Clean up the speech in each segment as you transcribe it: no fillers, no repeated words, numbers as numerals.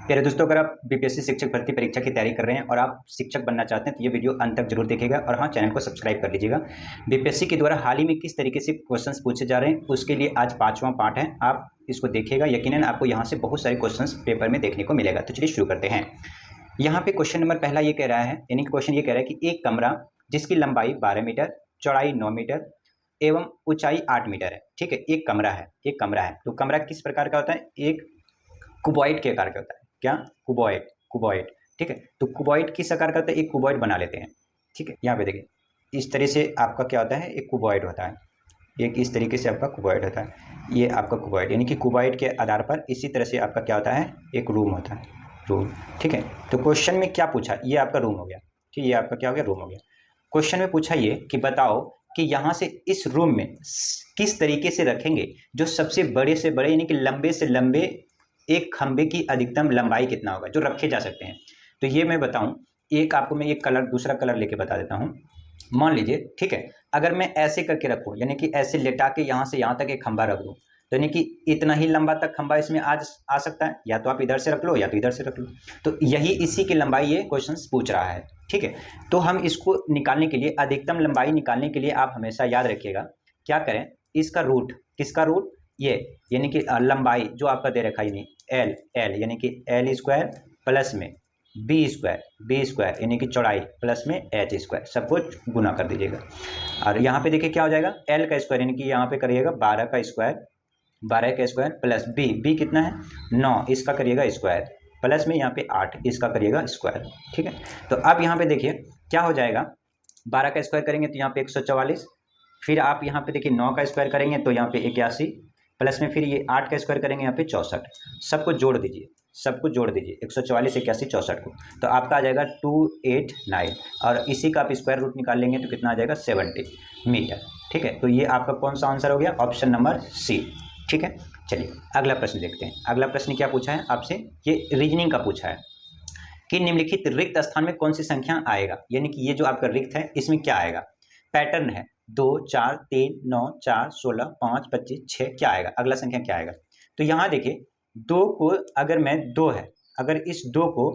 प्यारे दोस्तों, अगर आप बीपीएससी शिक्षक भर्ती परीक्षा की तैयारी कर रहे हैं और आप शिक्षक बनना चाहते हैं तो ये वीडियो अंत तक जरूर देखिएगा और हाँ, चैनल को सब्सक्राइब कर लीजिएगा। बीपीएससी के द्वारा हाल ही में किस तरीके से क्वेश्चंस पूछे जा रहे हैं उसके लिए आज 5वां पार्ट है। आप इसको देखिएगा, यकीनन आपको यहाँ से बहुत सारे क्वेश्चन पेपर में देखने को मिलेगा। तो चलिए शुरू करते हैं। यहाँ पे क्वेश्चन नंबर पहला ये कह रहा है, यानी कि क्वेश्चन ये कह रहा है कि एक कमरा जिसकी लंबाई 12 मीटर, चौड़ाई 9 मीटर एवं ऊंचाई 8 मीटर है। ठीक है, एक कमरा है। तो कमरा किस प्रकार का होता है? एक कुबॉइड के आकार का होता है। क्या? कुबॉइड। ठीक है, तो कुबॉइड किस आकार का होता है? एक कुबॉइड बना लेते हैं। ठीक है, यहाँ पे देखिए, इस तरह से आपका क्या होता है? एक कुबॉइड होता है। एक इस तरीके से आपका कुबॉइड होता है। ये आपका कुबॉइड, यानी कि कुबॉइड के आधार पर इसी तरह से आपका क्या होता है? एक रूम होता है, रूम। ठीक है, तो क्वेश्चन में क्या पूछा? ये आपका रूम हो गया। ठीक है, ये आपका क्या हो गया? रूम हो गया। क्वेश्चन में पूछा ये कि बताओ कि यहाँ से इस रूम में किस तरीके से रखेंगे जो सबसे बड़े से बड़े, यानी कि लंबे से लंबे एक खंबे की अधिकतम लंबाई कितना होगा जो रखे जा सकते हैं। तो ये मैं बताऊं, एक आपको मैं एक कलर, दूसरा कलर लेके बता देता हूं। मान लीजिए, ठीक है, अगर मैं ऐसे करके रखूं, यानी कि ऐसे लेटा के यहाँ से यहाँ तक एक खंबा रख दूं, तो यानी कि इतना ही लंबा तक खंबा इसमें आ सकता है। या तो आप इधर से रख लो या तो इधर से रख लो। तो यही इसी की लंबाई ये क्वेश्चन पूछ रहा है। ठीक है, तो हम इसको निकालने के लिए, अधिकतम लंबाई निकालने के लिए आप हमेशा याद रखिएगा क्या करें? इसका रूट, किसका रूट? ये, यानी कि लंबाई जो आपका दे रखा है एल, यानी कि एल स्क्वायर प्लस में बी स्क्वायर यानी कि चौड़ाई प्लस में एच स्क्वायर, सबको गुना कर दीजिएगा। और यहाँ पे देखिए क्या हो जाएगा? एल का स्क्वायर, यानी कि यहाँ पे करिएगा 12 का स्क्वायर प्लस बी कितना है? 9, इसका करिएगा स्क्वायर प्लस में यहाँ पे 8, इसका करिएगा स्क्वायर। ठीक है, तो अब यहाँ पे देखिए क्या हो जाएगा? 12 का स्क्वायर करेंगे तो यहाँ पे 144, फिर आप यहाँ पे देखिए 9 का स्क्वायर करेंगे तो यहाँ पे 81, प्लस में फिर ये 8 का स्क्वायर करेंगे यहाँ पे 64। सबको जोड़ दीजिए, 144, 81, 64 को, तो आपका आ जाएगा 289 और इसी का आप स्क्वायर रूट निकाल लेंगे तो कितना आ जाएगा? 70 मीटर। ठीक है, तो ये आपका कौन सा आंसर हो गया? Option number C. ठीक है, चलिए अगला प्रश्न देखते हैं। अगला प्रश्न क्या पूछा है आपसे? ये रीजनिंग का पूछा है कि निम्नलिखित रिक्त स्थान में कौन सी संख्या आएगा, यानी कि ये जो आपका रिक्त है इसमें क्या आएगा? पैटर्न है 2, 4, 3, 9, 4, 16, 5, 25, 6, क्या आएगा? अगला संख्या क्या आएगा? तो यहाँ देखिए, 2 को अगर मैं 2 है, अगर इस 2 को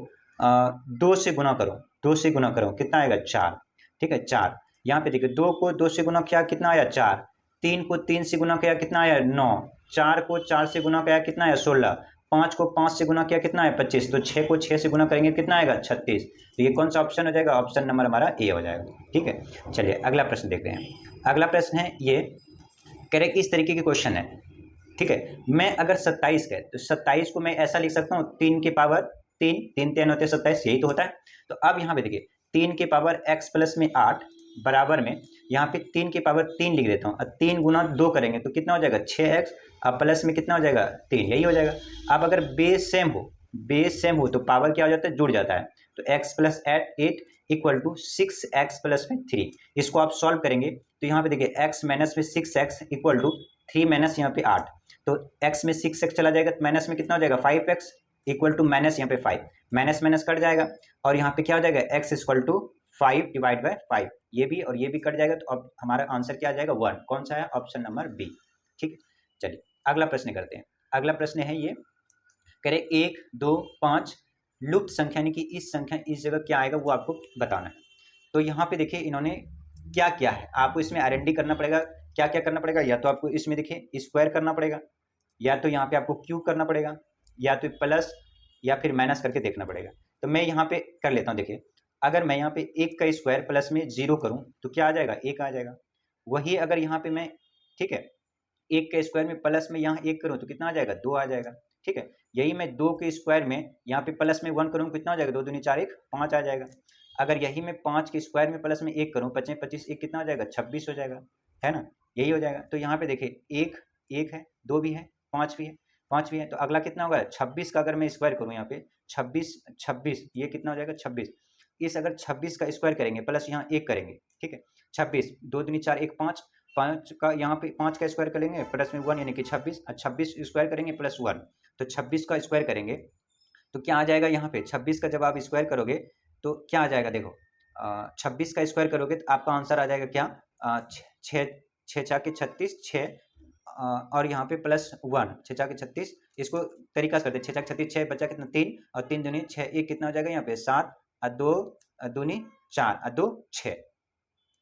2 से गुना करूँ कितना आएगा? 4। ठीक है, 4। यहाँ पे देखिए 2 को 2 से गुना किया कितना आया? 4। 3 को 3 से गुना किया कितना आया? 9। 4 को 4 से गुना किया कितना आया? 16। 5 को 5 से गुना किया कितना है? 25। तो 6 को 6 से गुना करेंगे कितना आएगा? 36। तो ये कौन सा ऑप्शन हो जाएगा? ऑप्शन नंबर हमारा ए हो जाएगा। ठीक है, चलिए अगला प्रश्न देखते हैं। अगला प्रश्न है ये, करेक्ट इस तरीके के क्वेश्चन है। ठीक है, मैं अगर 27 है तो 27 को मैं ऐसा लिख सकता हूँ 3 के पावर 3, 3 3 होते 27, यही तो होता है। तो अब यहाँ पे देखिए 3 के पावर x प्लस में 8 बराबर में यहाँ पे 3 के पावर 3 लिख देता हूँ और 3 गुना 2 करेंगे तो कितना हो जाएगा? 6x, अब प्लस में कितना हो जाएगा? 3, यही हो जाएगा। अब अगर बेस सेम हो तो पावर क्या हो जाता है? जुड़ जाता है। तो x plus 8 equal to 6x plus में 3, इसको आप सॉल्व करेंगे तो यहाँ पे देखिए x माइनस में 6x इक्वल टू 3 माइनस यहाँ पे 8, तो x में 6x चला जाएगा तो माइनस में कितना हो जाएगा? 5x इक्वल टू माइनस यहाँ पे 5, माइनस माइनस कट जाएगा और यहाँ पे क्या हो जाएगा? x equal to 5 divide by 5, ये भी और ये भी कट जाएगा। तो अब हमारा आंसर क्या आ जाएगा? 1। कौन सा है? Option number B. ठीक है, चलिए अगला प्रश्न करते हैं। अगला प्रश्न है ये, करें 1, 2, 5 लुप्त संख्या, यानी कि इस संख्या इस जगह क्या आएगा वो आपको बताना है। तो यहाँ पे देखिए इन्होंने क्या किया है, आपको इसमें R&D करना पड़ेगा। क्या क्या करना पड़ेगा? या तो आपको इसमें देखिए स्क्वायर करना पड़ेगा, या तो यहाँ पे आपको क्यूब करना पड़ेगा, या तो प्लस या फिर माइनस करके देखना पड़ेगा। तो मैं यहाँ पे कर लेता हूँ। देखिए अगर मैं यहाँ पे 1 का स्क्वायर प्लस में 0 करूँ तो क्या आ जाएगा? 1 आ जाएगा। वही अगर यहाँ पे मैं, ठीक है, 1 के स्क्वायर में प्लस में यहाँ 1 करूँ तो कितना आ जाएगा? 2 आ जाएगा। ठीक है, यही मैं 2 के स्क्वायर में यहाँ पे प्लस में 1 करूँ कितना हो जाएगा? 2 दूनी 4, 1 5 आ जाएगा। अगर यही मैं 5 के स्क्वायर में प्लस में 1 करूँ, 5 25, 1 कितना हो जाएगा? 26 हो जाएगा, है ना? यही हो जाएगा। तो यहाँ पे देखिए 1 है, 2 भी है, 5 भी है, 5 भी है, तो अगला कितना होगा? 26 का अगर मैं स्क्वायर करूँ यहाँ पे 26, ये कितना हो जाएगा? 26। इस अगर 26 का स्क्वायर करेंगे प्लस यहाँ 1 करेंगे, ठीक है, 26, 2 दूनी 4, 1 5, 5 का यहाँ पे 5 का स्क्वायर करेंगे प्लस में 1 यानी कि 26, और 26 स्क्वायर करेंगे प्लस 1, तो 26 का स्क्वायर करेंगे तो क्या आ जाएगा? यहाँ पे 26 का जब आप स्क्वायर करोगे तो क्या आ जाएगा? देखो 26 का स्क्वायर करोगे तो आपका आंसर आ जाएगा क्या? 6 6 के 36, 6 और यहाँ पे प्लस 1, 6 के 36, इसको तरीका से करते हैं, 6 छक 36, 6 बचा कितना 3 और 3 दूनी 6, 1 कितना हो जाएगा यहाँ पे 7 और 2 दूनी 4 और 2 6,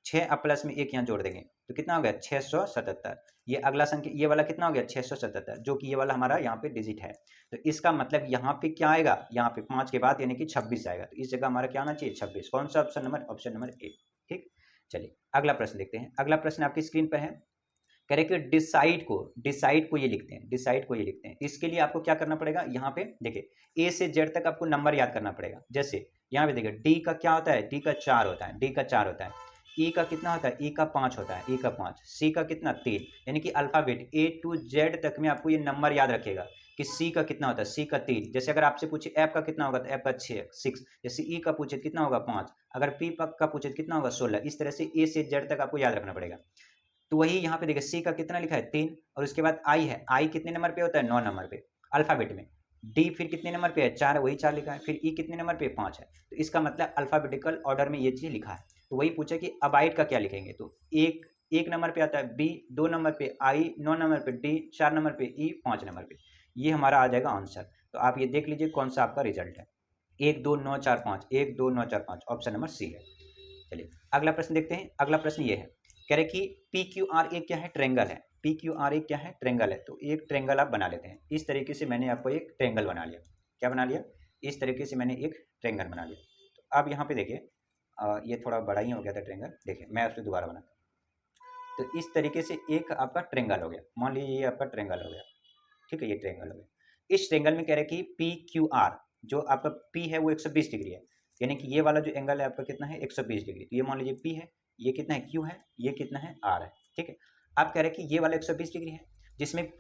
6 अब प्लस में 1 यहाँ जोड़ देंगे तो कितना हो गया 677। ये अगला संख्या ये वाला कितना हो गया 677, जो कि ये वाला हमारा यहाँ पे डिजिट है। तो इसका मतलब यहाँ पे क्या आएगा, यहाँ पे 5 के बाद यानी कि 26 आएगा। तो इस जगह हमारा क्या आना चाहिए 26। कौन सा option number, option number A. ठीक, चलिए अगला प्रश्न देखते हैं। अगला प्रश्न आपकी स्क्रीन पर है, कह रहे कि डिसाइड को ये लिखते हैं, डिसाइड को ये लिखते हैं। इसके लिए आपको क्या करना पड़ेगा, यहाँ पे देखिए ए से जेड तक आपको नंबर याद करना पड़ेगा। जैसे यहाँ पे देखिए डी का क्या होता है, डी का 4 होता है, डी का 4 होता है। ई का कितना होता है, ई का 5 होता है, ई का 5। सी का कितना 3, यानी कि अल्फाबेट ए टू जेड तक में आपको ये नंबर याद रखेगा कि सी का कितना होता है, सी का 3। जैसे अगर आपसे पूछे एफ का कितना होगा तो एफ का 6। जैसे ई का पूछे कितना होगा 5, अगर पी का पूछे कितना होगा 16। इस तरह से ए से जेड तक आपको याद रखना पड़ेगा। तो वही यहाँ पे देखिए सी का कितना लिखा है 3, और उसके बाद आई है, आई कितने नंबर पे होता है 9 नंबर पे अल्फाबेट में। डी फिर कितने नंबर पे है 4, वही 4 लिखा है। फिर ई कितने नंबर पे 5 है। तो इसका मतलब अल्फाबेटिकल ऑर्डर में ये चीज लिखा है। तो वही पूछा कि अबाइड का क्या लिखेंगे, तो एक नंबर पे आता है बी, 2 नंबर पे आई, 9 नंबर पे डी, 4 नंबर पे ई, 5 नंबर पे। ये हमारा आ जाएगा आंसर। तो आप ये देख लीजिए कौन सा आपका रिजल्ट है, 1 2 9 4 5, 1 2 9 4 5, ऑप्शन नंबर सी है। चलिए अगला प्रश्न देखते हैं। अगला प्रश्न ये है, कह रहे कि पी क्यू आर एक क्या है, ट्रेंगल है। पी क्यू आर एक क्या है, ट्रेंगल है। तो एक ट्रेंगल आप बना लेते हैं। इस तरीके से मैंने आपको एक ट्रेंगल बना लिया। क्या बना लिया, इस तरीके से मैंने एक ट्रेंगल बना लिया। तो अब यहाँ पे देखिए ये थोड़ा बड़ा ही हो गया था ट्रेंगल, देखिए मैं उसको दोबारा बना। तो इस तरीके से एक आपका ट्रेंगल हो गया, मान लीजिए ये आपका ट्रेंगल हो गया। ठीक है, ये ट्रेंगल हो गया। इस ट्रेंगल में कह रहे कि पी क्यू आर, जो आपका पी है वो 120 डिग्री है, यानी कि ये वाला जो एंगल है आपका कितना है 120 डिग्री। तो ये मान लीजिए पी है, ये कितना है क्यू है, ये कितना है आर है। ठीक है, आप कह रहे हैं कि ये वाला 120 डिग्री है, जिसमें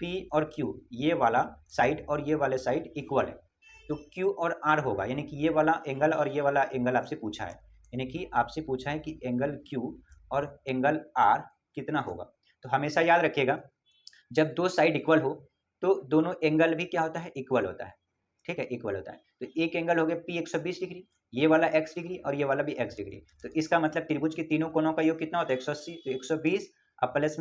पी और क्यू ये वाला साइड और ये वाले साइड इक्वल है। तो क्यू और आर होगा, यानी कि ये वाला एंगल और ये वाला एंगल आपसे पूछा है, यानी कि आपसे पूछा है कि एंगल क्यू और एंगल आर कितना होगा। तो हमेशा याद रखिएगा जब दो साइड इक्वल हो तो दोनों एंगल भी क्या होता है, इक्वल होता है। ठीक है, इक्वल होता है। तो एक एंगल हो गया पी 120 डिग्री, ये वाला x डिग्री और ये वाला भी x डिग्री। तो इसका मतलब त्रिभुज के तीनों कोनों का योग कितना होता है 180। तो 120 अब प्लस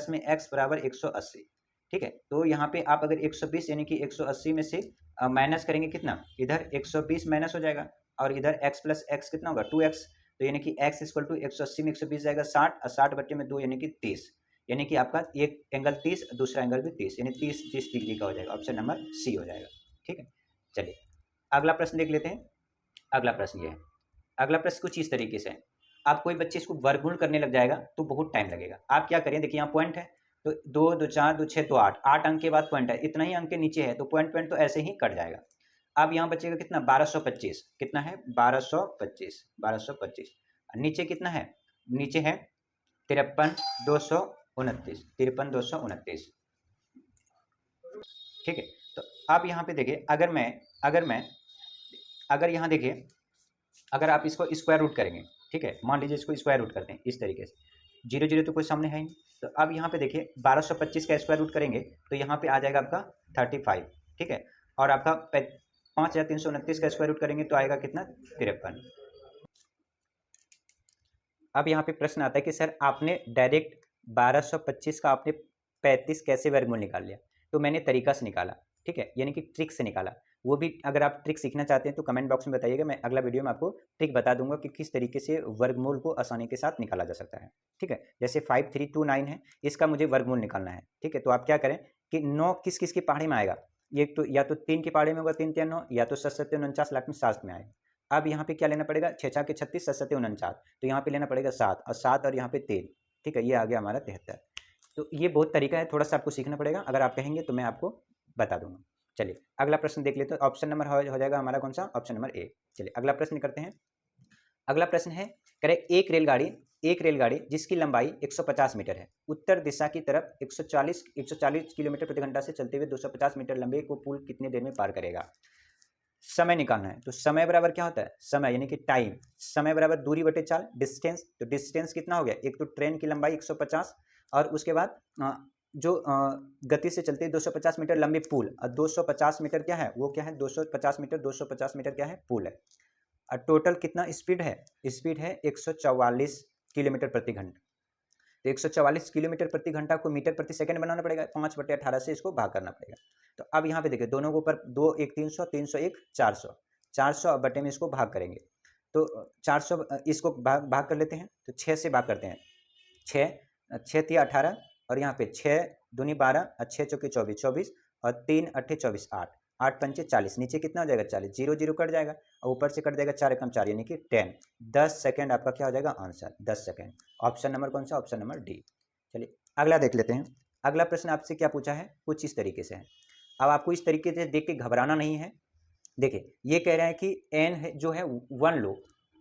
में x बराबर 180। ठीक है, तो यहाँ पे आप अगर 120 यानी कि 180 में से माइनस करेंगे कितना, इधर 120 माइनस हो जाएगा और इधर x प्लस एक्स कितना होगा 2x। तो यानी कि x इक्वल टू 180 में 120 जाएगा 60 और 60 बटे में 2 यानी कि 30। यानी कि आपका एक एंगल 30 दूसरा एंगल भी 30, यानी 30 डिग्री का हो जाएगा। ऑप्शन नंबर सी हो जाएगा। ठीक है, चलिए अगला प्रश्न देख लेते हैं। अगला प्रश्न ये है, अगला प्रश्न कुछ इस तरीके से है। आप कोई बच्चे इसको वर्गमूल करने लग जाएगा तो बहुत टाइम लगेगा। आप क्या करें, देखिए यहाँ पॉइंट है, तो 2 2 4 2 6 तो 8 अंक के बाद पॉइंट है, इतना ही अंक के नीचे है तो पॉइंट तो ऐसे ही कट जाएगा। अब यहाँ बचेगा कितना 1225, कितना है 1225। नीचे कितना है, नीचे है 53,229। ठीक है, तो आप यहाँ पे देखिए अगर यहाँ देखिए अगर आप इसको स्क्वायर रूट करेंगे, ठीक है, मान लीजिए इसको स्क्वायर रूट करते हैं इस तरीके से, 0 0 तो कोई सामने है ही नहीं। तो अब यहाँ पे देखिए 1225 का स्क्वायर रूट करेंगे तो यहाँ पे आ जाएगा आपका 35। ठीक है, और आपका 5329 का स्क्वायर रूट करेंगे तो आएगा कितना 53। अब यहाँ पे प्रश्न आता है कि सर आपने डायरेक्ट 1225 का आपने 35 कैसे वर्गमूल निकाल लिया। तो मैंने तरीका से निकाला, ठीक है, यानी कि ट्रिक से निकाला। वो भी अगर आप ट्रिक सीखना चाहते हैं तो कमेंट बॉक्स में बताइएगा, मैं अगला वीडियो में आपको ट्रिक बता दूंगा कि किस तरीके से वर्गमूल को आसानी के साथ निकाला जा सकता है। ठीक है, जैसे 5329 है, इसका मुझे वर्गमूल निकालना है। ठीक है, तो आप क्या करें कि 9 किस किस की पहाड़ी में आएगा, ये तो या तो 3 की पहाड़ी में होगा 3 3 9, या तो 7 7 49 लाख में 7 में आएगा। अब यहाँ पे क्या लेना पड़ेगा, 6 6 के 36 7 7 49, तो यहाँ पे लेना पड़ेगा 7 और 7 और यहाँ पे 3। ठीक है, ये आ गया हमारा 73। तो ये बहुत तरीका है, थोड़ा सा आपको सीखना पड़ेगा। अगर आप कहेंगे तो मैं आपको बता दूंगा। चलिए अगला प्रश्न देख लेते हैं। ऑप्शन नंबर हो जाएगा हमारा कौन सा, ऑप्शन नंबर ए। चलिए अगला प्रश्न करते हैं। अगला प्रश्न है, करें एक रेलगाड़ी जिसकी लंबाई 150 मीटर है, उत्तर दिशा की तरफ 140 किलोमीटर प्रति घंटा से चलते हुए 250 मीटर लंबे को पुल कितने देर में पार करेगा। समय निकालना है। तो समय बराबर क्या होता है, समय यानी कि टाइम, समय बराबर दूरी बटे चाल, डिस्टेंस। तो डिस्टेंस कितना हो गया, एक तो ट्रेन की लंबाई 150 और उसके बाद जो गति से चलते 250 मीटर लंबी पुल, और 250 मीटर क्या है, वो क्या है 250 मीटर क्या है, पुल है। और टोटल कितना स्पीड है, स्पीड है 144 किलोमीटर प्रति घंटा। तो 144 किलोमीटर प्रति घंटा को मीटर प्रति सेकंड बनाना पड़ेगा, 5/18 से इसको भाग करना पड़ेगा। तो अब यहाँ पे देखिए दोनों के ऊपर 2 1 300, 300 1 400, 400 बटे में इसको भाग करेंगे। तो 400 इसको भाग कर लेते हैं, तो 6 से भाग करते हैं। 6 3 18 और यहाँ पे 6 दूनी 12 और 6 चौके 24 24 और 3 8 24 8 8 पंचे 40, नीचे कितना हो जाएगा 40, 0 0 कट जाएगा और ऊपर से कट जाएगा 4 एकम 4 यानी कि 10। 10 सेकंड आपका क्या हो जाएगा आंसर, 10 सेकंड। ऑप्शन नंबर कौन सा, ऑप्शन नंबर डी। चलिए अगला देख लेते हैं। अगला प्रश्न आपसे क्या पूछा है, कुछ इस तरीके से है। अब आपको इस तरीके से देख के घबराना नहीं है। देखिए ये कह रहे हैं कि एन जो है 1 लो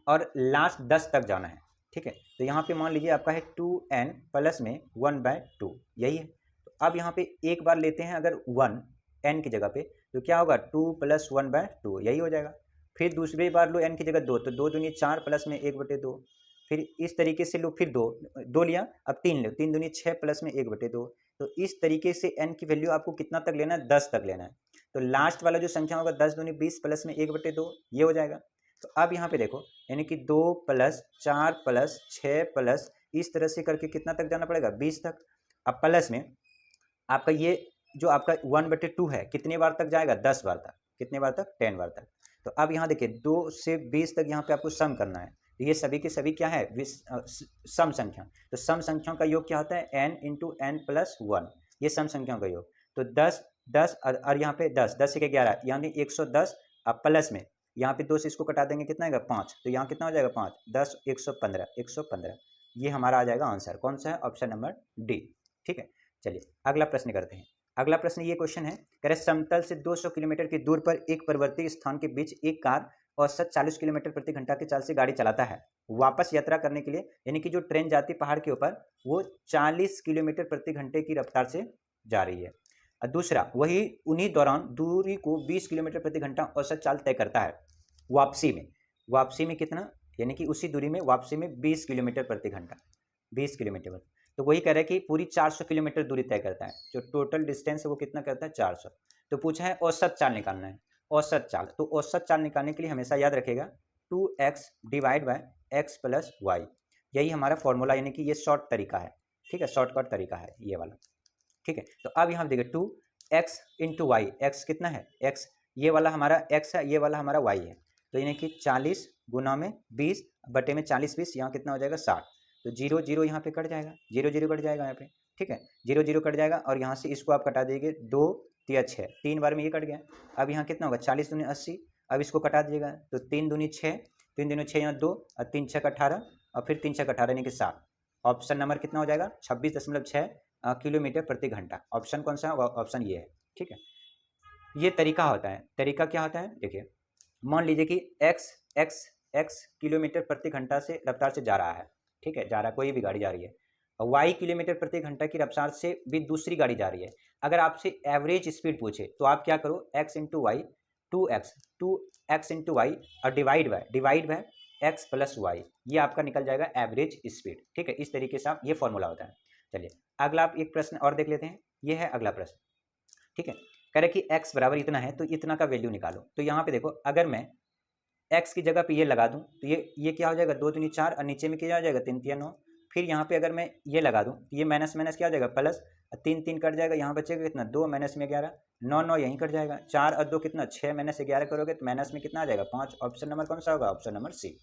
और लास्ट 10 तक जाना है, ठीक है। तो यहाँ पे मान लीजिए आपका है 2n प्लस में 1/2, यही है। तो अब यहाँ पे एक बार लेते हैं अगर 1 n की जगह पे, तो क्या होगा 2 + 1/2, यही हो जाएगा। फिर दूसरी बार लो n की जगह 2, तो 2 दूनी 4 प्लस में 1/2। फिर इस तरीके से लो, फिर 2 लिया, अब 3 लो, 3 दूनी 6 प्लस में 1/2। तो इस तरीके से n की वैल्यू आपको कितना तक लेना है, 10 तक लेना है। तो लास्ट वाला जो संख्या होगा 10 दूनी 20 प्लस में 1/2, ये हो जाएगा। तो अब यहाँ पे देखो यानी कि 2 + 4 + 6 प्लस इस तरह से करके कितना तक जाना पड़ेगा, 20 तक। अब प्लस में आपका ये जो आपका 1/2 है कितने बार तक जाएगा, 10 बार तक। कितने बार तक, 10 बार तक। तो अब यहाँ देखिए 2 से 20 तक यहाँ पे आपको सम करना है। तो ये सभी के सभी क्या है, सम संख्या। तो सम संख्याओं का योग क्या होता है, n × n + 1, ये सम संख्याओं का योग। तो 10 10 और यहाँ पे 10 10 से 11 यानी 110। अब प्लस में यहाँ पे 2 से इसको कटा देंगे, कितना आएगा 5, तो यहाँ कितना हो जाएगा 5 10 115 115। ये हमारा आ जाएगा आंसर, कौन सा है, ऑप्शन नंबर डी। ठीक है, चलिए अगला प्रश्न करते हैं। अगला प्रश्न ये क्वेश्चन है, कह रहे समतल से 200 किलोमीटर की दूर पर एक परिवर्ती स्थान के बीच एक कार औसत 40 किलोमीटर प्रति घंटा की चाल से गाड़ी चलाता है। वापस यात्रा करने के लिए यानी कि जो ट्रेन जाती पहाड़ के ऊपर वो 40 किलोमीटर प्रति घंटे की रफ्तार से जा रही है। और दूसरा वही उन्हीं दौरान दूरी को 20 किलोमीटर प्रति घंटा औसत चाल तय करता है। वापसी में कितना, यानी कि उसी दूरी में वापसी में 20 किलोमीटर प्रति घंटा, 20 किलोमीटर। तो वही कह रहा है कि पूरी 400 किलोमीटर दूरी तय करता है। जो टोटल डिस्टेंस है वो कितना करता है, 400। तो पूछा है औसत चाल निकालना है, औसत चाल। तो औसत चाल निकालने के लिए हमेशा याद रखेगा 2x / x + y, यही हमारा फॉर्मूला, यानी कि ये शॉर्ट तरीका है। ठीक है, शॉर्टकट तरीका है ये वाला। ठीक है, तो अब यहाँ देखिए 2x × y, x कितना है, x ये वाला हमारा x है, ये वाला हमारा y है। तो यानी कि 40 × 20 बटे में 40 20, यहाँ कितना हो जाएगा 60। तो 0 0 यहाँ पे कट जाएगा, 0 0 कट जाएगा यहाँ पे। ठीक है, 0 0 कट जाएगा और यहाँ से इसको आप कटा देंगे, 2 3 6, 3 बार में ये कट गया। अब यहाँ कितना होगा, 40 दूनी 80। अब इसको कटा दीजिएगा, तो 3 दूनी 6, 3 दूनी 6 यहाँ 2 और 3 6 18 और फिर 3 6 18 यानी कि 60। ऑप्शन नंबर कितना हो जाएगा, 26.6 किलोमीटर प्रति घंटा। ऑप्शन कौन सा है, ऑप्शन ये है। ठीक है, ये तरीका होता है। तरीका क्या होता है, देखिए मान लीजिए कि x किलोमीटर प्रति घंटा से रफ्तार से जा रहा है। ठीक है, जा रहा है, कोई भी गाड़ी जा रही है। और y किलोमीटर प्रति घंटा की रफ्तार से भी दूसरी गाड़ी जा रही है। अगर आपसे एवरेज स्पीड पूछे तो आप क्या करो, x × y 2x × y और डिवाइड बाय x + y, ये आपका निकल जाएगा एवरेज स्पीड। ठीक है, इस तरीके से आप, ये फॉर्मूला होता है। चलिए अगला आप एक प्रश्न और देख लेते हैं, ये है अगला प्रश्न। ठीक है, कह रहे कि x बराबर इतना है तो इतना का वैल्यू निकालो। तो यहाँ पे देखो अगर मैं x की जगह पे ये लगा दूं तो ये क्या हो जाएगा, 2 दूनी 4 और नीचे में क्या हो जाएगा, 3 3 9। फिर यहाँ पे अगर मैं ये लगा दूं तो ये माइनस माइनस क्या हो जाएगा प्लस, 3 3 कट जाएगा, यहाँ बचेगा कितना, 2 माइनस में 11, 9 9 यहीं कट जाएगा, 4 और 2 कितना, 6 माइनस 11 करोगे तो माइनस में कितना आ जाएगा 5। ऑप्शन नंबर कौन सा होगा, ऑप्शन नंबर सी।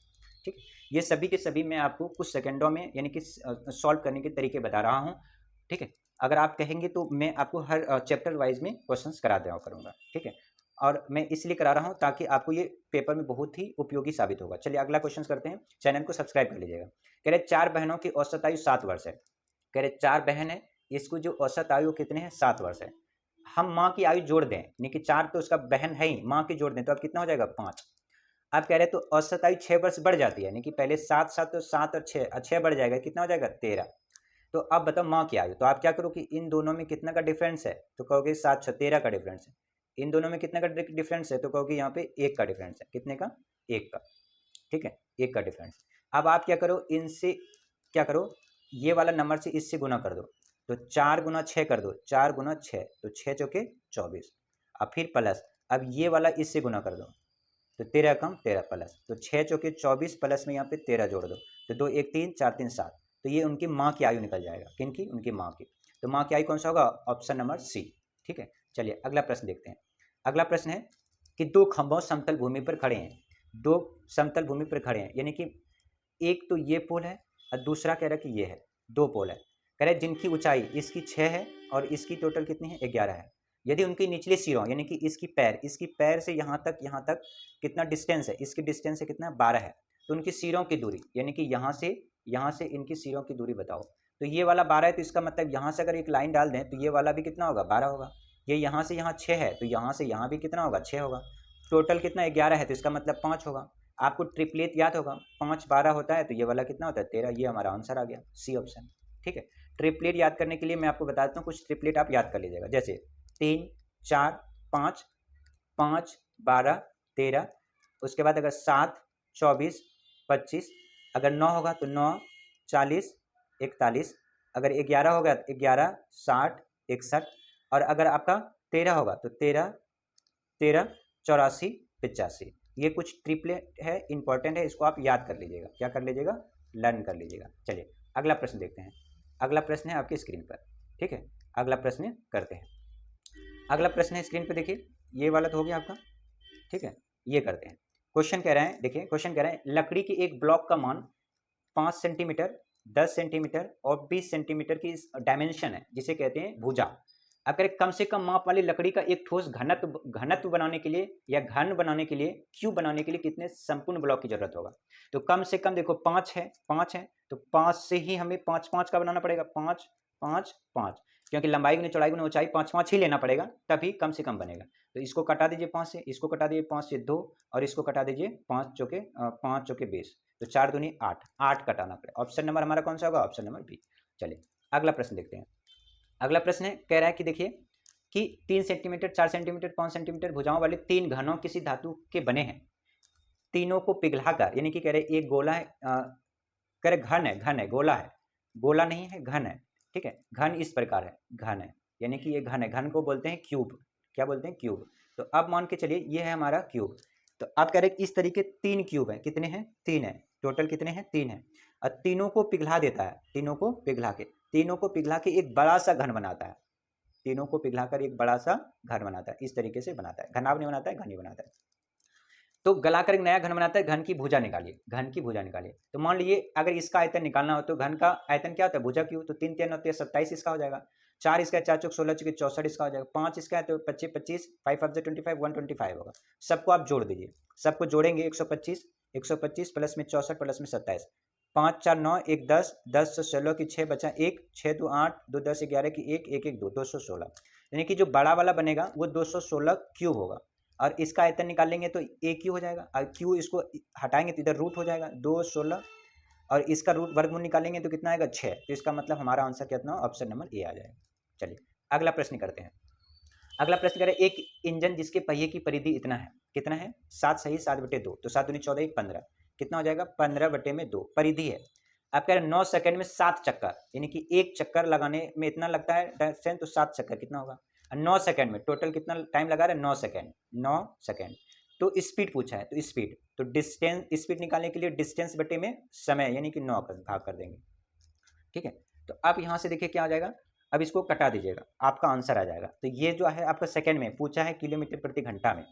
ठीक, ये सभी के सभी मैं आपको कुछ सेकंडों में यानी कि सॉल्व करने के तरीके बता रहा हूँ। ठीक है, अगर आप कहेंगे तो मैं आपको हर चैप्टर वाइज में क्वेश्चंस करा दिया करूँगा। ठीक है, और मैं इसलिए करा रहा हूँ ताकि आपको ये पेपर में बहुत ही उपयोगी साबित होगा। चलिए अगला क्वेश्चन करते हैं, चैनल को सब्सक्राइब कर लीजिएगा। कह रहे 4 बहनों की औसत आयु 7 वर्ष है। कह रहे 4 बहन है, इसको जो औसत आयु कितने हैं, 7 वर्ष है। हम माँ की आयु जोड़ दें, यानी कि 4 तो उसका बहन है ही, माँ की जोड़ दें तो अब कितना हो जाएगा 5। आप कह रहे तो औसत आयु 6 वर्ष बढ़ जाती है, यानी कि पहले 7 7 तो 7 और 6 बढ़ जाएगा, कितना हो जाएगा 13। तो अब बताओ माँ की आयु, तो आप क्या करो कि इन दोनों में कितना का डिफरेंस है, तो कहोगे 7 6 13 का डिफरेंस है। इन दोनों में कितने का डिफरेंस है, तो कहोगे यहाँ पे 1 का डिफरेंस है। कितने का, 1 का। ठीक है, 1 का डिफरेंस। अब आप क्या करो, इनसे क्या करो, ये वाला नंबर से इससे गुना कर दो, तो 4 × 6 कर दो, 4 × 6 तो 6 चौके 24। अब फिर प्लस, अब ये वाला इससे गुना कर दो, तो 13 कम 13 प्लस, तो 6 चौके 24 प्लस में यहाँ पे 13 जोड़ दो, तो 2 1 3 4 3 7। तो ये उनकी माँ की आयु निकल जाएगा। किनकी? उनकी माँ की। तो माँ की आयु कौन सा होगा? Option number C. ठीक है, चलिए अगला प्रश्न देखते हैं। अगला प्रश्न है कि दो खंभों समतल भूमि पर खड़े हैं, दो समतल भूमि पर खड़े हैं, यानी कि एक तो ये पोल है और दूसरा कह रहा है कि ये है, दो पोल है। कह रहे जिनकी ऊंचाई इसकी 6 है और इसकी टोटल कितनी है? 11 है। यदि उनकी निचले सिरों यानी कि इसकी पैर से यहाँ तक कितना डिस्टेंस है? इसकी डिस्टेंस है कितना? 12 है। तो उनकी सिरों की दूरी यानी कि यहाँ से इनकी सिरों की दूरी बताओ। तो ये वाला 12 है, तो इसका मतलब यहाँ से अगर एक लाइन डाल दें तो ये वाला भी कितना होगा? 12 होगा। ये यहाँ से यहाँ 6 है, तो यहाँ से यहाँ भी कितना होगा? 6 होगा। टोटल कितना? 11 है, तो इसका मतलब 5 होगा। आपको ट्रिपलेट याद होगा, 5 12 होता है, तो ये वाला कितना होता है? 13। ये हमारा आंसर आ गया, सी ऑप्शन। ठीक है, ट्रिपलेट याद करने के लिए मैं आपको बता देता हूँ, कुछ ट्रिपलेट आप याद कर लीजिएगा, जैसे 3 4 5 5 12 13। उसके बाद अगर 7 24 25, अगर 9 होगा तो 9 40 41, अगर 11 होगा तो 11 60 61, और अगर आपका 13 होगा तो 13 13 84 85। ये कुछ ट्रिपलेट है, इंपॉर्टेंट है, इसको आप याद कर लीजिएगा। क्या कर लीजिएगा? लर्न कर लीजिएगा। चलिए अगला प्रश्न देखते हैं। अगला प्रश्न है आपकी स्क्रीन पर। ठीक है, अगला प्रश्न करते हैं। अगला प्रश्न है स्क्रीन पर, देखिए ये वाला तो हो गया आपका। ठीक है, ये करते हैं। क्वेश्चन कह रहे हैं, देखिए क्वेश्चन कह रहे हैं लकड़ी की एक ब्लॉक का मान 5 सेंटीमीटर 10 सेंटीमीटर और 20 सेंटीमीटर की डायमेंशन है, जिसे कहते हैं भुजा। अब करें कम से कम माप वाली लकड़ी का एक ठोस घनत्व बनाने के लिए या घन बनाने के लिए, क्यूब बनाने के लिए कितने संपूर्ण ब्लॉक की जरूरत होगा? तो कम से कम देखो 5 है, तो 5 से ही हमें 5 5 का बनाना पड़ेगा। 5 5 5, क्योंकि लंबाई गुने चौड़ाई गुने ऊंचाई 5 5 ही लेना पड़ेगा, तभी कम से कम बनेगा। तो इसको कटा दीजिए 5 से, इसको कटा दीजिए 5 से 2, और इसको कटा दीजिए 5 चौके 20, तो 4 दूनी 8, 8 कटाना पड़ेगा। ऑप्शन नंबर हमारा कौन सा होगा? Option number B. चलिए अगला प्रश्न देखते हैं। अगला प्रश्न है, कह रहा है कि देखिए कि 3 सेंटीमीटर 4 सेंटीमीटर 5 सेंटीमीटर भुजाओं वाले 3 घनों किसी धातु के बने हैं। तीनों को पिघलाकर, यानी कि कह रहे एक गोला है, कह रहे घन है, गोला नहीं है, घन है। ठीक है, घन इस प्रकार है, घन है, यानी कि ये घन है, घन को बोलते हैं क्यूब। क्या बोलते हैं? क्यूब। तो अब मान के चलिए ये है हमारा क्यूब। तो आप कह रहे इस तरीके 3 क्यूब है, कितने हैं? 3 है। टोटल कितने हैं? 3 है। और तीनों को पिघला देता है, तीनों को पिघला के एक बड़ा सा घन बनाता है। तीनों को पिघलाकर एक बड़ा सा घन बनाता है, इस तरीके से बनाता है। घनाभ नहीं बनाता है, घन ही बनाता है। तो गलाकर एक नया घन बनाता है। घन की भुजा निकालिए, घन की भुजा निकालिए। तो मान लीजिए अगर इसका आयतन निकालना हो तो घन का आयतन क्या होता है? भुजा क्यों? तो 3 3 होती है 27, इसका हो जाएगा। 4 इसका 4 चौक 16 चौके 64, इसका हो जाएगा। 5 इसका है तो 25 25, 5 5 25 125 होगा। सबको आप जोड़ दीजिए, सबको जोड़ेंगे 125 प्लस में 64 प्लस में 27, 5 4 9 1 10 10 से 16 की 6 बचा 1, 6 2 8 2 10 11 की 1 1 1 2 216, यानी कि जो बड़ा वाला बनेगा वो 216 क्यूब होगा। और इसका आयतन निकाल लेंगे तो ए क्यू हो जाएगा, और क्यू इसको हटाएंगे तो इधर रूट हो जाएगा 216, और इसका रूट वर्गमूल निकालेंगे तो कितना आएगा? 6। तो इसका मतलब हमारा आंसर कितना? ऑप्शन नंबर ए आ जाएगा। चलिए अगला प्रश्न करते हैं। अगला प्रश्न करें, एक इंजन जिसके पहिए की परिधि इतना है, कितना है? 7 सही 7/2, तो 7 दूनी 14 15, कितना हो जाएगा? 15/2 परिधि है। आप कह रहे 9 सेकंड में 7 चक्कर, यानी कि एक चक्कर लगाने में इतना लगता है तो 7 चक्कर कितना होगा? 9 सेकंड में टोटल कितना टाइम लगा रहे हैं? 9 सेकंड, 9 सेकंड। तो स्पीड पूछा है, तो स्पीड, तो डिस्टेंस, स्पीड निकालने के लिए डिस्टेंस बटे में समय, यानी कि 9 भाग कर देंगे। ठीक है, तो आप यहाँ से देखिए क्या हो जाएगा, अब इसको कटा दीजिएगा, आपका आंसर आ जाएगा। तो ये जो है आपका सेकंड में पूछा है, किलोमीटर प्रति घंटा में।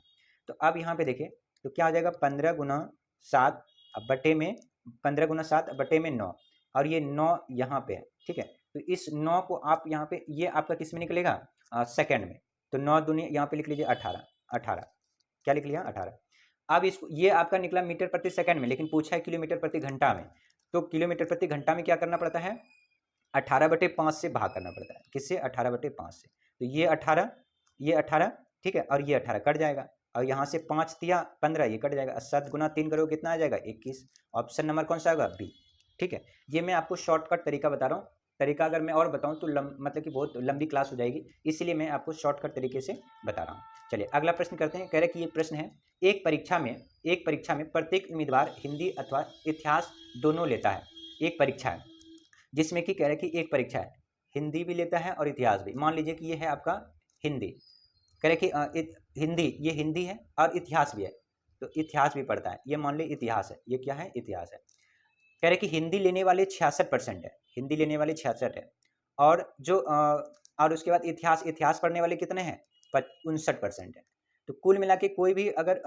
तो अब यहाँ पे देखिए तो क्या हो जाएगा? 15 गुना 7 बटे में 15 गुना 7 बटे में 9, और ये 9 यहाँ पे है। ठीक है, तो इस 9 को आप यहाँ पे, ये आपका किस में निकलेगा? सेकंड में। तो 9 दूनी यहाँ पे लिख लीजिए 18, 18 क्या लिख लिया? 18। अब इसको, ये आपका निकला मीटर प्रति सेकंड में, लेकिन पूछा है किलोमीटर प्रति घंटा में। तो किलोमीटर प्रति घंटा में क्या करना पड़ता है? 18/5 से भाग करना पड़ता है। किससे? 18/5 से। तो ये 18, ये 18, ठीक है, और ये 18 कट जाएगा, और यहाँ से 5 तिया 15, ये कट जाएगा। 7 गुना 3 करोगे कितना आ जाएगा? 21। ऑप्शन नंबर कौन सा होगा? बी। ठीक है, ये मैं आपको शॉर्टकट तरीका बता रहा हूँ। तरीका अगर मैं और बताऊँ तो मतलब कि बहुत लंबी क्लास हो जाएगी, इसलिए मैं आपको शॉर्टकट तरीके से बता रहा हूँ। चलिए अगला प्रश्न करते हैं। कह रहे कि ये प्रश्न है, एक परीक्षा में प्रत्येक उम्मीदवार हिंदी अथवा इतिहास दोनों लेता है। एक परीक्षा है जिसमें कि कह रहे कि एक परीक्षा है, हिंदी भी लेता है और इतिहास भी। मान लीजिए कि ये है आपका हिंदी, कह रहे कि हिंदी, ये हिंदी है और इतिहास भी है, तो इतिहास भी पढ़ता है। ये मान ली इतिहास है, ये क्या है? इतिहास है। कह रहे कि हिंदी लेने वाले 66% है, हिंदी लेने वाले 66 है, और जो और उसके बाद इतिहास पढ़ने वाले कितने हैं, 59% है। तो कुल मिला के कोई भी अगर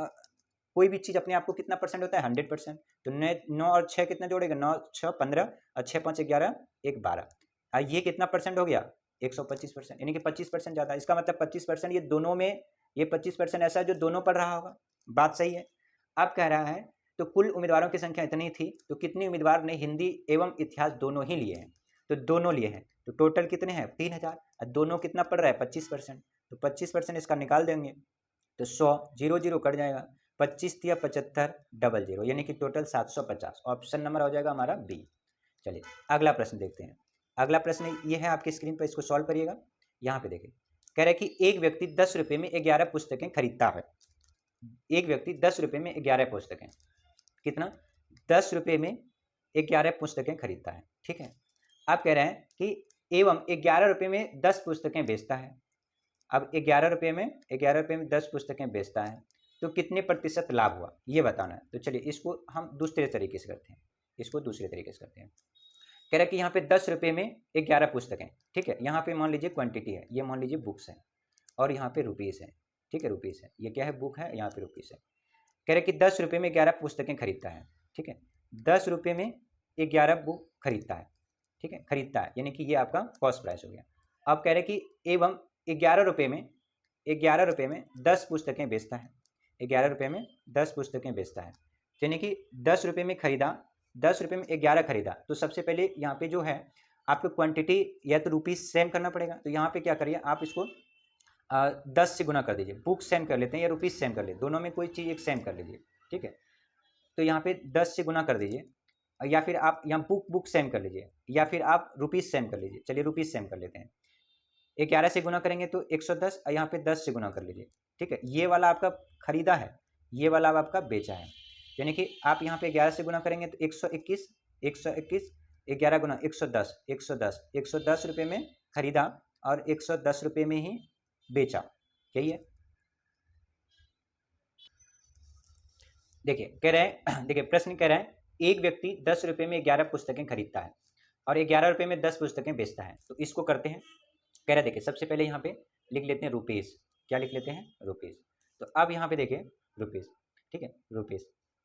कोई भी चीज़ अपने आप को कितना परसेंट होता है, 100%। तो 9 और 6 कितना जोड़ेगा, 9 6 15 और 6 5 11 1 12। ये कितना परसेंट हो गया, 125%, यानी कि 25% ज़्यादा। इसका मतलब 25% ये दोनों में, ये 25% ऐसा है जो दोनों पढ़ रहा होगा। बात सही है। अब कह रहा है तो कुल उम्मीदवारों की संख्या इतनी थी, तो कितने उम्मीदवार ने हिंदी एवं इतिहास दोनों ही लिए हैं, तो दोनों लिए हैं, तो टोटल कितने हैं, 3000। दोनों कितना पढ़ रहा है, 25%, तो 25% इसका निकाल देंगे तो 100 0 0 कट जाएगा, 25 या 75 00, यानी कि टोटल 750। ऑप्शन नंबर हो जाएगा हमारा बी। चलिए अगला प्रश्न देखते हैं। अगला प्रश्न ये है आपकी स्क्रीन पर, इसको सॉल्व करिएगा। यहाँ पे देखिए, कह रहा है कि एक व्यक्ति 10 रुपये में 11 पुस्तकें खरीदता है। एक व्यक्ति 10 रुपये में 11 पुस्तकें, कितना, 10 रुपये में 11 पुस्तकें खरीदता है, ठीक है। आप कह रहे हैं कि एवं 11 रुपये में 10 पुस्तकें बेचता है। अब 11 रुपये में 10 पुस्तकें बेचता है, तो कितने प्रतिशत लाभ हुआ ये बताना है। तो चलिए इसको हम दूसरे तरीके से करते हैं, इसको दूसरे तरीके से करते हैं। कह रहा है कि यहाँ पे 10 रुपये में 11 पुस्तकें, ठीक है। यहाँ पे मान लीजिए क्वांटिटी है, ये मान लीजिए बुक्स है, और यहाँ पे रुपीज़ है, ठीक है, रुपीज़ है, ये क्या है, बुक है, यहाँ पे रुपीज़ है। कह रहे कि 10 रुपये में 11 पुस्तकें खरीदता है, ठीक है। 10 रुपये में 11 बुक खरीदता है, ठीक है, खरीदता है, यानी कि ये आपका कॉस्ट प्राइस हो गया। अब कह रहे कि एवं 11 रुपये में 10 पुस्तकें बेचता है, 11 रुपये में 10 पुस्तकें बेचता है, यानी कि 10 रुपये में खरीदा, 10 रुपये में 11 खरीदा। तो सबसे पहले यहाँ पे जो है आपको क्वांटिटी या तो रुपीज़ सेम करना पड़ेगा। तो यहाँ पे क्या करिए, आप इसको 10 से गुना कर दीजिए, बुक सेम कर लेते हैं या रुपीज़ सेम कर लेते, दोनों में कोई चीज़ एक सेम कर लीजिए, ठीक है। तो यहाँ पे 10 से गुना कर दीजिए, या फिर आप यहाँ बुक सेम कर लीजिए, या फिर आप रुपीज़ सेम कर लीजिए। चलिए रुपीज़ सेम कर लेते हैं। 11 से गुना करेंगे तो 110, यहाँ पे 10 से गुना कर लीजिए, ठीक है। ये वाला आपका खरीदा है, ये वाला आपका बेचा है, यानी कि आप यहाँ पे 11 से गुना करेंगे तो 121, 11 गुना 110, 110 रुपये में खरीदा और 110 रुपये में ही बेचा, यही है। देखिए कह रहे हैं, देखिए प्रश्न कह रहा है एक व्यक्ति 10 रुपये में 11 पुस्तकें खरीदता है और 11 रुपये में 10 पुस्तकें बेचता है। तो इसको करते हैं। कह रहा है देखिए सबसे पहले यहाँ पे लिख लेते हैं रुपीज़, क्या लिख लेते हैं, रुपीज़। तो अब यहाँ पे देखिए रुपीज़, ठीक है, रुपीज़।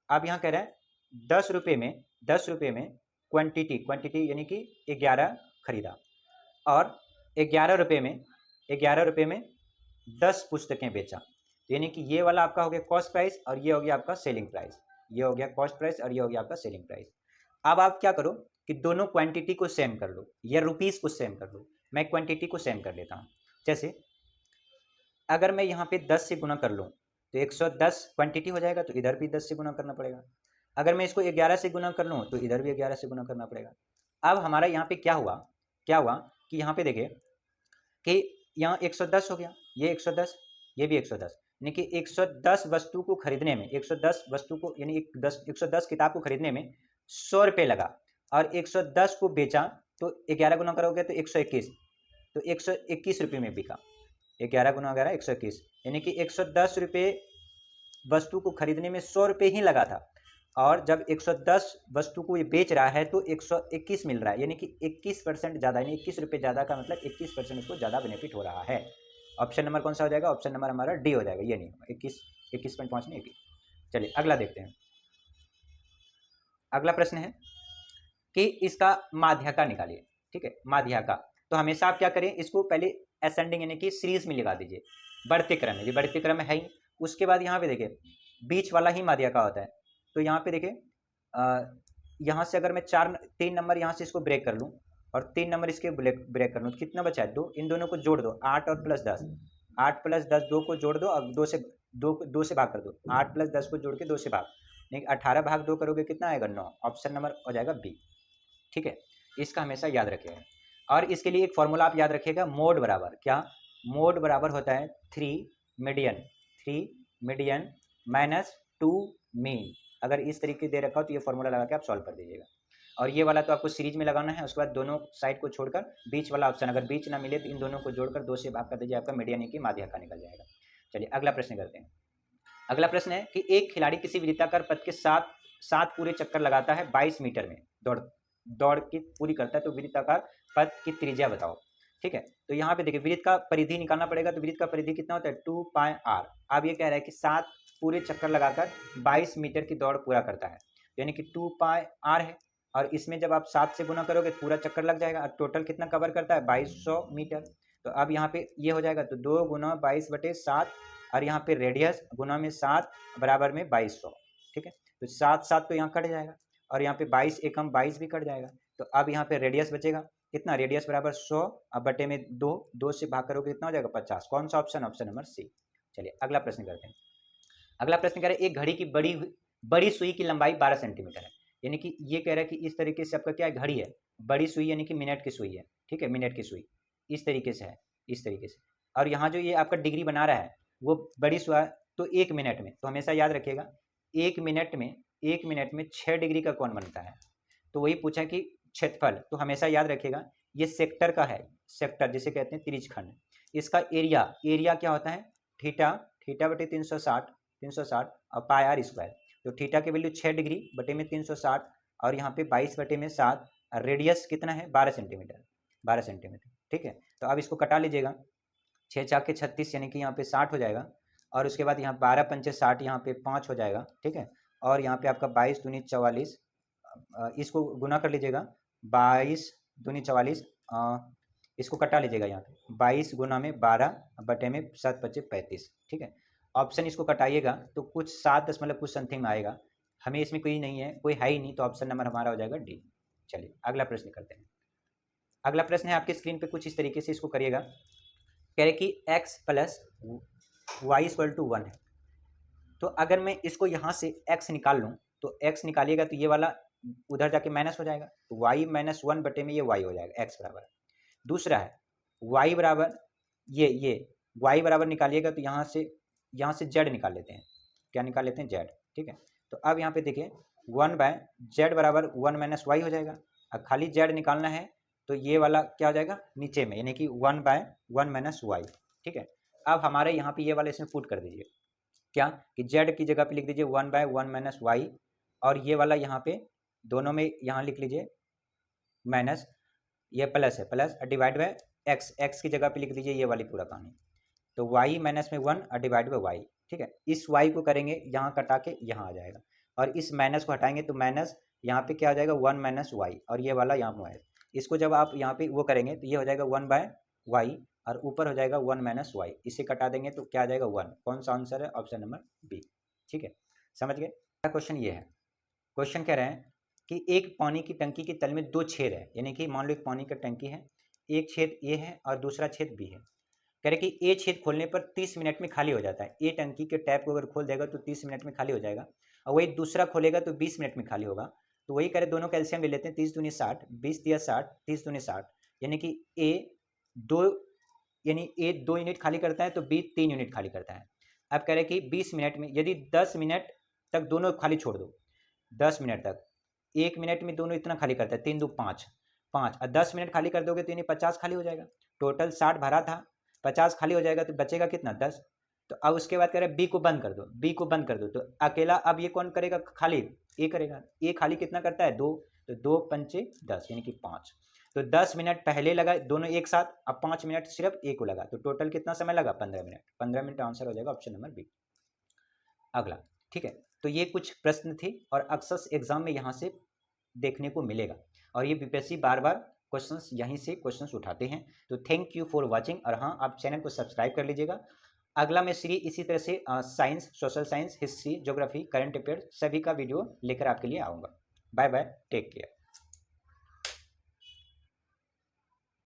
अब यहाँ कह रहा है 10 रुपये में क्वांटिटी यानी कि 11 खरीदा, और 11 रुपये में 10 पुस्तकें बेचा, यानी कि ये वाला आपका हो गया कॉस्ट प्राइस और ये हो गया आपका सेलिंग प्राइस, ये हो गया कॉस्ट प्राइस और ये हो गया आपका सेलिंग प्राइस। अब आप क्या करो कि दोनों क्वांटिटी को सेम कर लो या रुपीज़ को सेम कर लो। मैं क्वांटिटी को सेम कर लेता हूँ। जैसे अगर मैं यहाँ पे 10 से गुना कर लूँ तो 110 क्वांटिटी हो जाएगा, तो इधर भी 10 से गुना करना पड़ेगा। अगर मैं इसको 11 से गुना कर लूँ तो इधर भी 11 से गुना करना पड़ेगा। अब हमारा यहाँ पे क्या हुआ कि यहाँ पे देखिए कि यहाँ 110 हो गया, ये 110, ये भी 110, यानी कि 110 वस्तु को खरीदने में, 110 वस्तु को यानी 110 किताब को खरीदने में 100 रुपये लगा, और 110 को बेचा तो 11 गुना करोगे तो 121, तो 121 रुपये में बिका। 11 गुना 11 121, यानी कि 110 रुपये वस्तु को खरीदने में 100 रुपये ही लगा था, और जब 110 वस्तु को ये बेच रहा है तो 121 मिल रहा है, यानी कि 21% ज़्यादा, यानी 21 रुपये ज़्यादा का मतलब 21% उसको ज़्यादा बेनिफिट हो रहा है। ऑप्शन नंबर कौन सा हो जाएगा, ऑप्शन नंबर हमारा डी हो जाएगा, ये नहीं होगा, 21.5 नहीं 21। चलिए अगला देखते हैं। अगला प्रश्न है कि इसका माध्यका निकालिए, ठीक है, माध्यका। तो हमेशा आप क्या करें, इसको पहले असेंडिंग यानी कि सीरीज में लगा दीजिए, बढ़ते क्रम में, ये बढ़ते क्रम है ही। उसके बाद यहाँ पे देखिए बीच वाला ही माध्यका होता है। तो यहाँ पे देखिए यहाँ से अगर मैं 3 नंबर यहाँ से इसको ब्रेक कर लूँ और 3 नंबर इसके ब्रेक कर लूँ तो कितना बचा है, 2, इन दोनों को जोड़ दो, 8 और प्लस 10, 8 प्लस 10 2 को जोड़ दो और 2 से भाग कर दो, 8 प्लस 10 को जोड़ के 2 से भाग, नहीं 18 भाग 2 करोगे कितना आएगा, 9। ऑप्शन नंबर हो जाएगा बी, ठीक है। इसका हमेशा याद रखिएगा। और इसके लिए एक फॉर्मूला आप याद रखिएगा, मोड बराबर क्या, मोड बराबर होता है 3 मीडियन माइनस 2 मीन। अगर इस तरीके दे रखा हो तो ये फॉर्मूला लगा के आप सॉल्व कर दीजिएगा। और ये वाला तो आपको सीरीज में लगाना है, उसके बाद दोनों साइड को छोड़कर बीच वाला ऑप्शन, अगर बीच ना मिले तो इन दोनों को जोड़कर 2 से भाग कर दीजिए, आपका मीडियन की माध्यका निकल जाएगा। चलिए अगला प्रश्न करते हैं। अगला प्रश्न है कि एक खिलाड़ी किसी वृत्ताकार पथ के 7 पूरे चक्कर लगाता है 22 मीटर में, दौड़ की पूरी करता है, तो वृत्ताकार पथ की त्रिज्या बताओ। ठीक है, तो यहाँ पे देखिए वृत्त का परिधि निकालना पड़ेगा, तो वृत्त का परिधि कितना होता है 2 पाई आर। अब ये कह रहा है कि 7 पूरे चक्कर लगाकर 22 मीटर की दौड़ पूरा करता है, यानी कि 2 पाई आर है, और इसमें जब आप 7 से गुना करोगे पूरा चक्कर लग जाएगा, और टोटल कितना कवर करता है 2200 मीटर। तो अब यहाँ पे ये हो जाएगा, तो 2 गुना 22/7, और यहाँ पे रेडियस गुना में 7 बराबर में 2200। ठीक है, तो 7 तो यहाँ कट जाएगा, और यहाँ पे 22 एकम 22 भी कट जाएगा। तो अब यहाँ पे रेडियस बचेगा कितना, रेडियस बराबर 100, अब बटे में 2 से भाग करोगे कितना हो जाएगा 50। कौन सा ऑप्शन, ऑप्शन नंबर सी। चलिए अगला प्रश्न करते हैं। अगला प्रश्न कह रहा है एक घड़ी की बड़ी सुई की लंबाई 12 सेंटीमीटर है, यानी कि ये कह रहा है कि इस तरीके से आपका क्या है, घड़ी है, बड़ी सुई यानी कि मिनट की सुई है। ठीक है, मिनट की सुई इस तरीके से है, इस तरीके से, और यहाँ जो ये आपका डिग्री बना रहा है वो बड़ी सुई, तो 1 मिनट में, तो हमेशा याद रखिएगा 1 मिनट में 6 डिग्री का कोण बनता है। तो वही पूछा कि क्षेत्रफल, तो हमेशा याद रखिएगा ये सेक्टर का है, सेक्टर जिसे कहते हैं त्रिज्यखंड। इसका एरिया क्या होता है, थीटा बटे 360 और पाई आर स्क्वायर। तो थीटा की वैल्यू 6 डिग्री बटे में 360, और यहाँ पे 22 बटे में 7, रेडियस कितना है 12 सेंटीमीटर। ठीक है, तो अब इसको कटा लीजिएगा, 6 चाके 36 यानी कि यहाँ पे 60 हो जाएगा, और उसके बाद यहाँ 12 पंचे 60, यहाँ पे 5 हो जाएगा। ठीक है, और यहाँ पे आपका 22 दूनी 44, इसको गुना कर लीजिएगा, 22 दूनी 44, इसको कटा लीजिएगा, यहाँ पे 22 गुना में 12 बटे में 7 पच्चे 35। ठीक है, ऑप्शन इसको कटाइएगा तो कुछ 7 दशमलव कुछ समथिंग में आएगा, हमें इसमें कोई नहीं है, कोई है ही नहीं, तो ऑप्शन नंबर हमारा हो जाएगा डी। चलिए अगला प्रश्न करते हैं। अगला प्रश्न है आपके स्क्रीन पे, कुछ इस तरीके से इसको करिएगा। कह रहे कि x plus y equal to 1 है, तो अगर मैं इसको यहाँ से x निकाल लूँ, तो x निकालिएगा तो ये वाला उधर जाके माइनस हो जाएगा, तो y माइनस 1 बटे में ये y हो जाएगा, x बराबर। दूसरा है y बराबर ये y बराबर निकालिएगा, तो यहाँ से z निकाल लेते हैं, क्या निकाल लेते हैं z। ठीक है, तो अब यहाँ पे देखिए 1/z बराबर 1 माइनस वाई हो जाएगा। अब खाली z निकालना है तो ये वाला क्या हो जाएगा नीचे में, यानी कि 1/1 माइनस वाई। ठीक है, अब हमारे यहाँ पे ये वाला इसमें पुट कर दीजिए, क्या कि z की जगह पे लिख दीजिए 1/1 माइनस वाई, और ये वाला यहाँ पे दोनों में यहाँ लिख लीजिए माइनस, ये प्लस है, प्लस डिवाइड बाय x की जगह पे लिख दीजिए ये वाली पूरा कहानी, तो y माइनस में 1 डिवाइड बाय वाई। ठीक है, इस y को करेंगे यहाँ कटा के यहाँ आ जाएगा, और इस माइनस को हटाएंगे तो माइनस यहाँ पे क्या आ जाएगा 1 माइनस वाई, और ये वाला यहाँ माइनस, इसको जब आप यहाँ पे वो करेंगे तो ये हो जाएगा 1/y, और ऊपर हो जाएगा 1 माइनस वाई, इसे कटा देंगे तो क्या आ जाएगा 1। कौन सा आंसर है, ऑप्शन नंबर बी। ठीक है, समझ गए। क्वेश्चन ये है, क्वेश्चन कह रहे हैं कि एक पानी की टंकी के तल में 2 छेद है, यानी कि मान लो एक पानी का टंकी है, एक छेद ए है और दूसरा छेद बी है। कह रहे कि ए छेद खोलने पर 30 मिनट में खाली हो जाता है, ए टंकी के टैप को अगर खोल देगा तो 30 मिनट में खाली हो जाएगा, और वही दूसरा खोलेगा तो 20 मिनट में खाली होगा। तो वही कह रहे दोनों कैल्शियम ले लेते हैं, 30 दूनी 60, 20 दिया 60, 30 दूनी 60, यानी कि ए 2 यूनिट खाली करता है तो बी 3 यूनिट खाली करता है। अब कह रहे कि 20 मिनट में यदि 10 मिनट तक दोनों खाली छोड़ दो, 10 मिनट तक, 1 मिनट में दोनों इतना खाली करता है, 3 दो 5, और 10 मिनट खाली कर दोगे तो यानी 50 खाली हो जाएगा। टोटल 60 भरा था, 50 खाली हो जाएगा तो बचेगा कितना 10। तो अब उसके बाद कह रहे बी को बंद कर दो, तो अकेला अब ये कौन करेगा खाली, ए करेगा। ए खाली कितना करता है 2, तो 2 पंचे 10 यानी कि 5, तो 10 मिनट पहले लगा दोनों एक साथ, अब 5 मिनट सिर्फ ए को लगा, तो टोटल कितना समय लगा 15 मिनट। 15 मिनट आंसर हो जाएगा ऑप्शन नंबर बी। अगला, ठीक है, तो ये कुछ प्रश्न थे और अक्सर एग्जाम में यहाँ से देखने को मिलेगा, और ये बीपीएससी बार बार क्वेश्चंस यहीं से क्वेश्चंस उठाते हैं। तो थैंक यू फॉर वाचिंग, और हाँ आप चैनल को सब्सक्राइब कर लीजिएगा। अगला मैं सीरीज इसी तरह से science, social science, history, geography, current affairs सभी का वीडियो लेकर आपके लिए आऊँगा। Bye bye, take care.